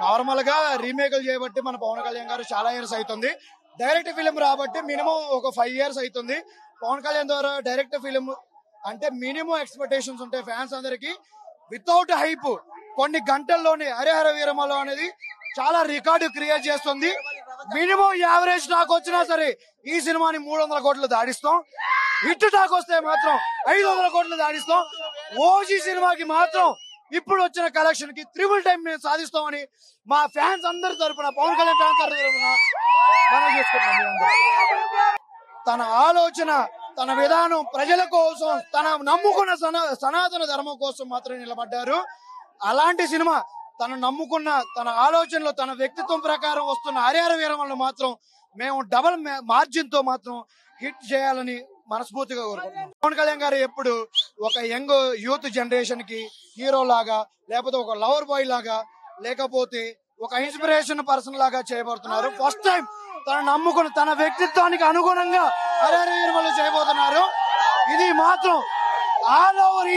Normal గా రీమేకులు చేయబట్టి మన పవన్ కళ్యాణ్ గారు చాలా ఇయర్స్ అవుతుంది. డైరెక్ట్ ఫిలిం రాబట్టి మినిమం ఒక 5 years అవుతుంది. పవన్ కళ్యాణ్ ద్వారా డైరెక్ట్ ఫిలిం అంటే మినిమం ఎక్స్పెక్టేషన్స్ ఉంటాయి ఫ్యాన్స్ అందరికి. వితౌట్ హైప్ కొన్ని గంటల్లోనే హరిహర వీరమల్లు అనేది చాలా రికార్డు క్రియేట్ చేస్తుంది. మినిమం యావరేజ్ టాక్ వచ్చినా సరే ఈ సినిమాని 300 కోట్లు దాడిస్తాం. హిట్ టాక్ వస్తే మాత్రం 500 కోట్లు దాడిస్తాం. ఓజీ సినిమాకి మాత్రం ఇప్పుడు వచ్చిన కలెక్షన్ కి 3 టైం మేము సాధిస్తామని మా ఫ్యాన్స్ అందరి తరఫున, పవన్ కళ్యాణ్ ఫ్యాన్స్ అందరి తరఫున మనం చేసుకుంటాం. తన ఆలోచన, తన విధానం ప్రజల కోసం, తన నమ్ముకున్న సనాతన ధర్మం కోసం మాత్రమే నిలబడ్డారు. అలాంటి సినిమా తను నమ్ముకున్న తన ఆలోచనలో తన వ్యక్తిత్వం ప్రకారం వస్తున్న హరిహర వీరమల్లు మాత్రం మేము డబల్ మార్జిన్ తో మాత్రం హిట్ చేయాలని మనస్ఫూర్తిగా కోరుకుంటున్నాం. పవన్ కళ్యాణ్ గారు ఎప్పుడు ఒక యంగ్ యూత్ జనరేషన్ కి హీరో లాగా, లేకపోతే ఒక లవర్ బాయ్ లాగా, లేకపోతే ఒక ఇన్స్పిరేషన్ పర్సన్ లాగా చేయబోతున్నారు. ఫస్ట్ టైం తను నమ్ముకుని తన వ్యక్తిత్వానికి అనుగుణంగా హరిహర వీరమల్లు చేయబోతున్నారు. ఇది మాత్రం all over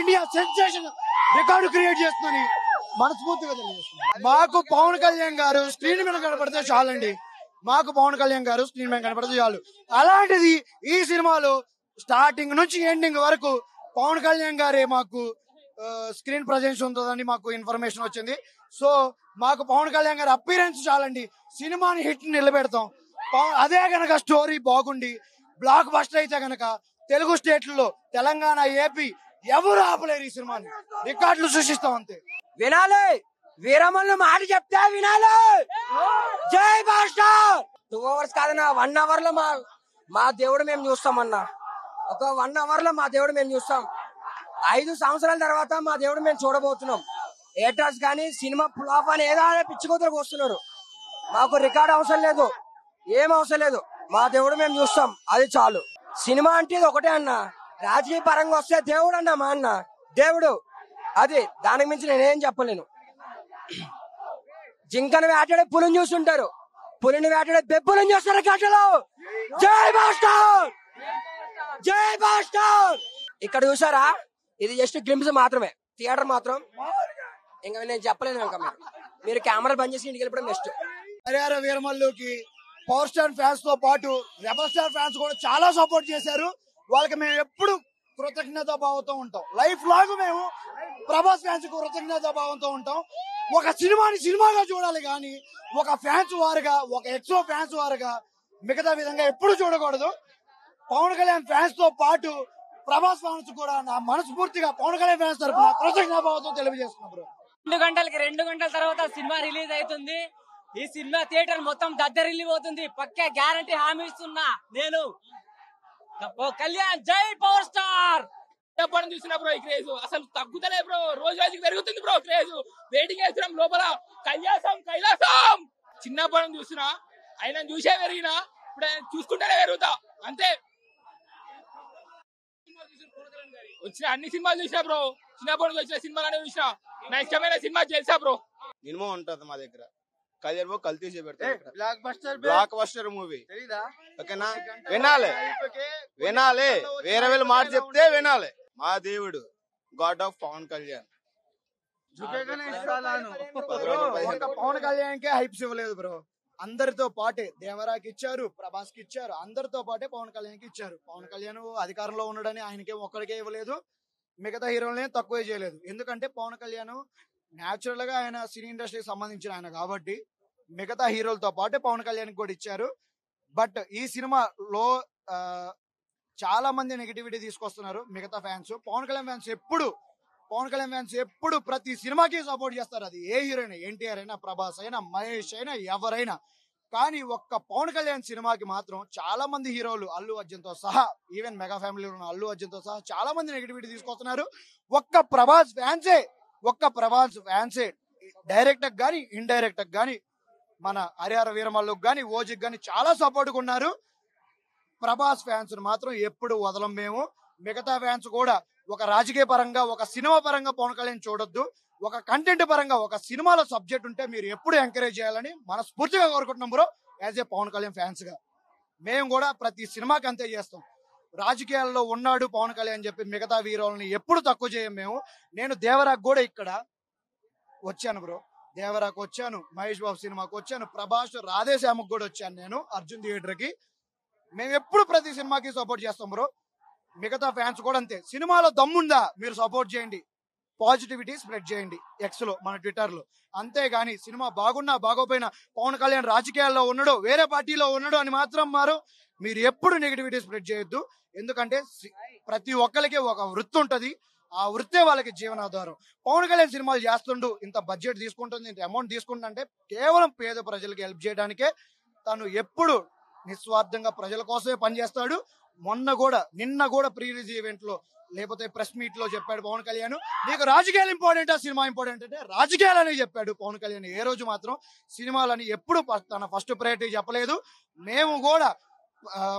India sensation record create చేస్తుందని మనస్ఫూర్తిగా తెలియజేస్తుంది. మాకు పవన్ కళ్యాణ్ గారు స్క్రీన్ మీద కనపడితే చాలండి. మాకు పవన్ కళ్యాణ్ గారు స్క్రీన్ మీద కనపడితే చాలు. అలాంటిది ఈ సినిమాలో స్టార్టింగ్ నుంచి ఎండింగ్ వరకు పవన్ కళ్యాణ్ గారే మాకు స్క్రీన్ ప్రజెన్స్ ఉంటుందని మాకు ఇన్ఫర్మేషన్ వచ్చింది. సో మాకు పవన్ కళ్యాణ్ గారి అపీరెన్స్ చాలండి, సినిమాని హిట్ నిలబెడతాం. అదే గనక స్టోరీ బాగుండి బ్లాక్ బస్టర్ అయితే గనక తెలుగు స్టేట్లలో తెలంగాణ, ఏపీ ఎవరు ఆపలేరు. ఈ సినిమాని రికార్డులు సృష్టిస్తాం అంతే. వినాలి, వీరమల్లు మాట చెప్తే వినాలి. జై మాస్టర్. 2 hours కాదన్నా, 1 hour లో మా దేవుడు మేము చూస్తామన్నా. ఒక 1 hour లో మా దేవుడు మేము చూస్తాం. 5 సంవత్సరాల తర్వాత మా దేవుడు మేము చూడబోతున్నాం. ఏటర్స్ కానీ సినిమా ఫ్లాప్ అని ఏదో పిచ్చుకోతలకు వస్తున్నారు. మాకు రికార్డ్ అవసరం లేదు, ఏం అవసరం లేదు. మా దేవుడు మేము చూస్తాం, అది చాలు. సినిమా అంటే ఒకటే అన్న, రాజకీయ పరంగా వస్తే దేవుడు అన్న, మా అన్న దేవుడు, అది దానికి మించి నేనేం చెప్పలేను. జింకను వేటాడే పులిని చూస్తుంటారు, పులిని వేటాడే బెబ్బులను చూస్తారు గంటలో. జై మాస్టర్, జై మాస్టర్. ఇక్కడ చూసారా, ఇది జస్ట్ గ్లింప్స్ మాత్రమే, థియేటర్ మాత్రం ఇంకా నేను చెప్పలేను. ఇంకా మీరు కెమెరా బంద్ చేసి ఇంటికి వెళ్ళిపోవడం బెస్ట్. హరిహర వీరమల్లుకి పవర్ స్టార్ ఫ్యాన్స్ తో పాటు రెబల్ స్టార్ ఫ్యాన్స్ కూడా చాలా సపోర్ట్ చేశారు. వాళ్ళకి మేము ఎప్పుడు కృతజ్ఞతా భావంతో ఉంటాం. లైఫ్ లాగ్ మేము ప్రభాస్ ఫ్యాన్స్ కృతజ్ఞతా భావంతో ఉంటాం. ఒక సినిమాని సినిమాగా చూడాలి కానీ ఒక ఫ్యాన్స్ వారుగా, ఒక ఎక్సో ఫ్యాన్స్ వారుగా మిగతా విధంగా ఎప్పుడు చూడకూడదు. పవన్ కళ్యాణ్ ఫ్యాన్స్ తో పాటు ప్రభాస్ ఫ్యాన్స్ కూడా నా మనస్ఫూర్తిగా పవన్ కళ్యాణ్ ఫ్యాన్స్ తరఫున కృతజ్ఞతా భావంతో తెలియజేస్తున్నారు. 2 గంటలకి 2 గంటల తర్వాత సినిమా రిలీజ్ అవుతుంది. ఈ సినిమా థియేటర్ మొత్తం దద్దరిల్లిపోతుంది, పక్కా గ్యారంటీ హామీ ఇస్తున్నా నేను. కళ్యాణ్ జై పవర్ స్టార్. చిన్నప్పటి చూసిన బ్రో ఈ క్రేజ్ అసలు తగ్గుతలే బ్రో, రోజు రోజుకి పెరుగుతుంది బ్రో క్రేజ్. వెయిటింగ్ చేస్తున్నాం లోపల. కైలాసం చిన్నప్పటి చూసినా, ఆయన చూసే పెరిగినా, ఇప్పుడు ఆయన చూసుకుంటేనే పెరుగుతా అంతే. వచ్చిన అన్ని సినిమాలు చూసినా బ్రో, చిన్నప్పటి నుంచి వచ్చిన సినిమాలు చూసినా. నా ఇష్టమైన సినిమా తెలుసా బ్రో? మినిమం ఉంటది మా దగ్గర. కళ్యాణ్ బాబు కల్తీ చేపెడతాడు, బ్లాక్ బస్టర్ మూవీ. ఓకేనా, వినాలి వేరే వేళ మాట చెప్తే వినాలి. మా దేవుడు గాడ్ ఆఫ్ పవన్ కళ్యాణ్. పవన్ కళ్యాణ్ కే హైప్స్ ఇవ్వలేదు బ్రో, అందరితో పాటే దేవరాకి ఇచ్చారు, ప్రభాస్ కి ఇచ్చారు, అందరితో పాటే పవన్ కళ్యాణ్ కి ఇచ్చారు. పవన్ కళ్యాణ్ అధికారంలో ఉన్నాడని ఆయనకేం ఒక్కడికే ఇవ్వలేదు, మిగతా హీరోలనే తక్కువే చేయలేదు. ఎందుకంటే పవన్ కళ్యాణ్ న్యాచురల్ గా ఆయన సినీ ఇండస్ట్రీకి సంబంధించిన ఆయన కాబట్టి మిగతా హీరోలతో పాటే పవన్ కళ్యాణ్ కూడా ఇచ్చారు. బట్ ఈ సినిమాలో చాలా మంది నెగిటివిటీ తీసుకొస్తున్నారు మిగతా ఫ్యాన్స్. పవన్ కళ్యాణ్ ఫ్యాన్స్ ఎప్పుడు ప్రతి సినిమాకి సపోర్ట్ చేస్తారు. అది ఏ హీరో అయినా, ఎన్టీఆర్ అయినా, ప్రభాస్ అయినా, మహేష్ అయినా, ఎవరైనా. కానీ ఒక్క పవన్ కళ్యాణ్ సినిమాకి మాత్రం చాలా మంది హీరోలు, అల్లు అర్జున్ తో సహా, ఈవెన్ మెగా ఫ్యామిలీలో ఉన్న అల్లు అర్జున్ తో సహా చాలా మంది నెగిటివిటీ తీసుకొస్తున్నారు. ఒక్క ప్రభాస్ ఫ్యాన్సే డైరెక్ట్ గానీ ఇండైరెక్ట్ గానీ మన హరిహర వీరమల్లుకి గానీ ఓజికి గానీ చాలా సపోర్ట్ ఉన్నారు. ప్రభాస్ ఫ్యాన్స్ మాత్రం ఎప్పుడు వదలం మేము. మిగతా ఫ్యాన్స్ కూడా ఒక రాజకీయ పరంగా, ఒక సినిమా పరంగా పవన్ కళ్యాణ్ చూడొద్దు. ఒక కంటెంట్ పరంగా ఒక సినిమాలో సబ్జెక్ట్ ఉంటే మీరు ఎప్పుడు ఎంకరేజ్ చేయాలని మనస్ఫూర్తిగా కోరుకుంటున్నాం bro. As a Pawan Kalyan fans గా మేము కూడా ప్రతి సినిమాకి అంతే చేస్తాం. రాజకీయాల్లో ఉన్నాడు పవన్ కళ్యాణ్ చెప్పి మిగతా హీరోలని ఎప్పుడు తక్కువ చేయం మేము. నేను దేవరాకు కూడా ఇక్కడ వచ్చాను బ్రో, దేవరాకు వచ్చాను, మహేష్ బాబు సినిమాకి వచ్చాను, ప్రభాస్ రాధేశ్యామకు కూడా వచ్చాను నేను అర్జున్ థియేటర్ కి. మేము ఎప్పుడు ప్రతి సినిమాకి సపోర్ట్ చేస్తాం బ్రో. మిగతా ఫ్యాన్స్ కూడా అంతే. సినిమాలో దమ్ముందా మీరు సపోర్ట్ చేయండి, పాజిటివిటీ స్ప్రెడ్ చేయండి ఎక్స్ లో, మన ట్విట్టర్ లో. అంతేగాని సినిమా బాగున్నా బాగోపోయినా పవన్ కళ్యాణ్ రాజకీయాల్లో ఉన్నాడు, వేరే పార్టీలో ఉన్నాడు అని మాత్రం మీరు ఎప్పుడు నెగిటివిటీ స్ప్రెడ్ చేయొద్దు. ఎందుకంటే ప్రతి ఒక్కరికి ఒక వృత్తి ఉంటది, ఆ వృత్తే వాళ్ళకి జీవనాధారం. పవన్ కళ్యాణ్ సినిమాలు చేస్తుండు, ఇంత బడ్జెట్ తీసుకుంటుంది, ఇంత అమౌంట్ తీసుకుంటుందంటే కేవలం పేద ప్రజలకి హెల్ప్ చేయడానికే. తను ఎప్పుడు నిస్వార్థంగా ప్రజల కోసమే పనిచేస్తాడు. నిన్న కూడా ప్రీ రిలీజ్ ఈవెంట్ లో లేకపోతే ప్రెస్ మీట్ లో చెప్పాడు పవన్ కళ్యాణ్, నీకు రాజకీయాలు ఇంపార్టెంటా సినిమా ఇంపార్టెంట్ అంటే రాజకీయాలని చెప్పాడు పవన్ కళ్యాణ్. ఏ రోజు మాత్రం సినిమాలని ఎప్పుడు తన ఫస్ట్ ప్రయారిటీ చెప్పలేదు. మేము కూడా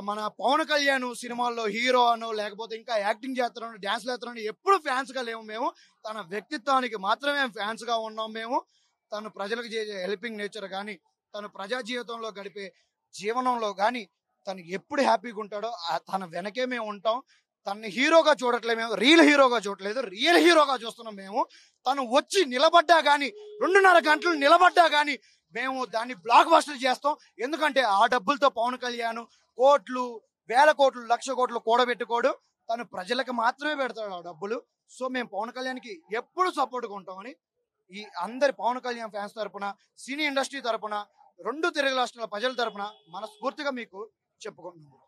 మన పవన్ కళ్యాణ్ సినిమాల్లో హీరో అనో లేకపోతే ఇంకా యాక్టింగ్ చేస్తున్నాను, డాన్స్ చేస్తున్నాను ఎప్పుడు ఫ్యాన్స్ గా లేవు మేము. తన వ్యక్తిత్వానికి మాత్రమే ఫ్యాన్స్ గా ఉన్నాం మేము. తను ప్రజలకు చేసే హెల్పింగ్ నేచర్ కానీ, తను ప్రజా జీవితంలో గడిపే జీవనంలో కానీ తను ఎప్పుడు హ్యాపీగా ఉంటాడో తన వెనకే మేము ఉంటాం. తనని హీరోగా చూడట్లేదు మేము, రియల్ హీరోగా చూడట్లేదు, రియల్ హీరోగా చూస్తున్నాం మేము. తను వచ్చి నిలబడ్డా గానీ 2.5 గంటలు నిలబడ్డా గానీ మేము దాన్ని బ్లాక్ బస్టర్ చేస్తాం. ఎందుకంటే ఆ డబ్బులతో పవన్ కళ్యాణ్ కోట్లు, వేల కోట్లు, లక్ష కోట్లు కూడబెట్టుకోడు, తను ప్రజలకు మాత్రమే పెడతాడు ఆ డబ్బులు. సో మేము పవన్ కళ్యాణ్కి ఎప్పుడు సపోర్ట్గా ఉంటామని ఈ అందరి పవన్ కళ్యాణ్ ఫ్యాన్స్ తరపున, సినీ ఇండస్ట్రీ తరపున, 2 తెలుగు రాష్ట్రాల ప్రజల తరపున మనస్ఫూర్తిగా మీకు చెప్పుకుంటున్నాం.